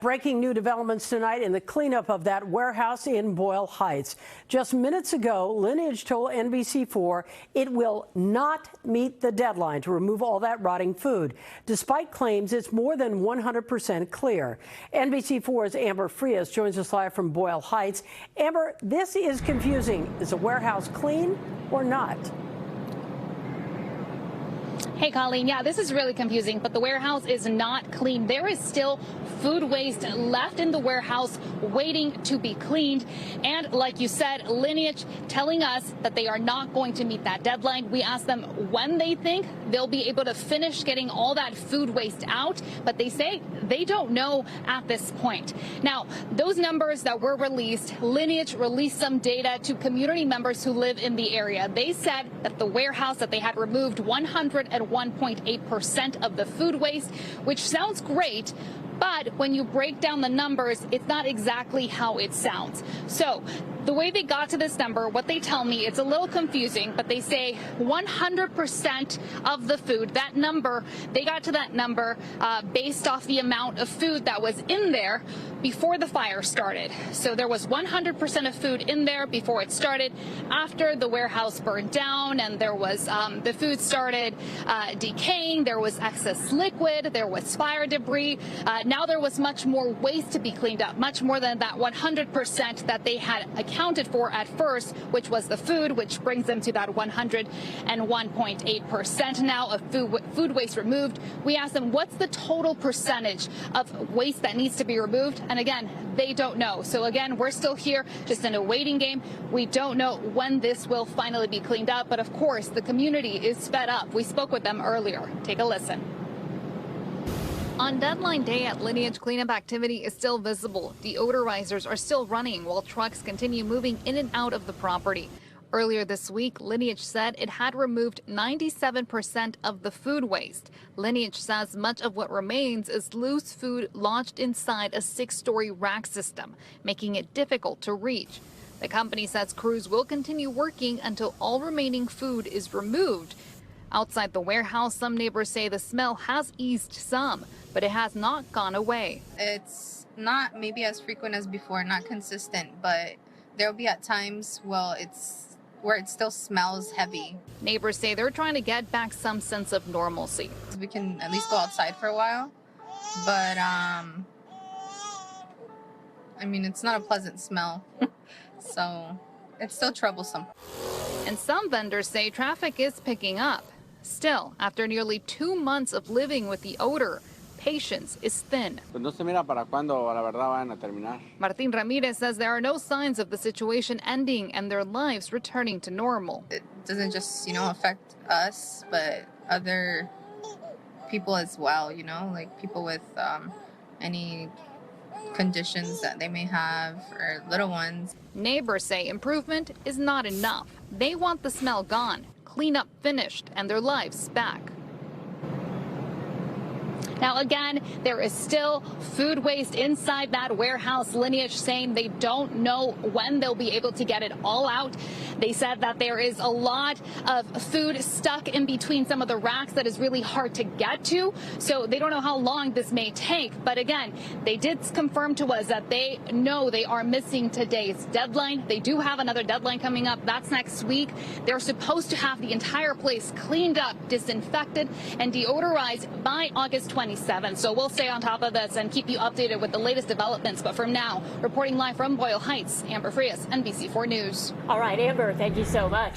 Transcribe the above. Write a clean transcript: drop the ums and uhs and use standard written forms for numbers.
Breaking new developments tonight in the cleanup of that warehouse in Boyle Heights. Just minutes ago, Lineage told NBC4 it will not meet the deadline to remove all that rotting food, despite claims it's more than 100% clear. NBC4's Amber Frias joins us live from Boyle Heights. Amber, this is confusing. Is the warehouse clean or not? Hey, Colleen. Yeah, this is really confusing, but the warehouse is not clean. There is still food waste left in the warehouse waiting to be cleaned. And like you said, Lineage telling us that they are not going to meet that deadline. We asked them when they think they'll be able to finish getting all that food waste out, but they say they don't know at this point. Now, those numbers that were released, Lineage released some data to community members who live in the area. They said that the warehouse, that they had removed 101.8% of the food waste, which sounds great, but when you break down the numbers, it's not exactly how it sounds. So the way they got to this number, what they tell me, it's a little confusing, but they say 100% of the food, that number, they got to that number based off the amount of food that was in there before the fire started. So there was 100% of food in there before it started. After the warehouse burned down and there was the food started decaying, there was excess liquid, there was fire debris. Now there was much more waste to be cleaned up, much more than that 100% that they had accounted for at first, which was the food, which brings them to that 101.8% now of food waste removed. We asked them, what's the total percentage of waste that needs to be removed? And again, they don't know. So again, we're still here just in a waiting game. We don't know when this will finally be cleaned up. But of course, the community is fed up. We spoke with them earlier. Take a listen. On deadline day at Lineage, cleanup activity is still visible. Deodorizers are still running while trucks continue moving in and out of the property. Earlier this week, Lineage said it had removed 97% of the food waste. Lineage says much of what remains is loose food lodged inside a 6-story rack system, making it difficult to reach. The company says crews will continue working until all remaining food is removed. Outside the warehouse, some neighbors say the smell has eased some, but it has not gone away. It's not maybe as frequent as before, not consistent, but there'll be at times, where it still smells heavy. Neighbors say they're trying to get back some sense of normalcy. We can at least go outside for a while, but I mean, it's not a pleasant smell, so it's still troublesome. And some vendors say traffic is picking up. Still, after nearly 2 months of living with the odor, patience is thin. Martin Ramirez says there are no signs of the situation ending and their lives returning to normal. It doesn't just, affect us, but other people as well, like people with any conditions that they may have or little ones. Neighbors say improvement is not enough. They want the smell gone, cleanup finished, and their lives back. Now, again, there is still food waste inside that warehouse. Lineage saying they don't know when they'll be able to get it all out. They said that there is a lot of food stuck in between some of the racks that is really hard to get to. So they don't know how long this may take. But again, they did confirm to us that they know they are missing today's deadline. They do have another deadline coming up. That's next week. They're supposed to have the entire place cleaned up, disinfected, and deodorized by August 27th. So we'll stay on top of this and keep you updated with the latest developments. But from now, reporting live from Boyle Heights, Amber Frias, NBC4 News. All right, Amber, thank you so much.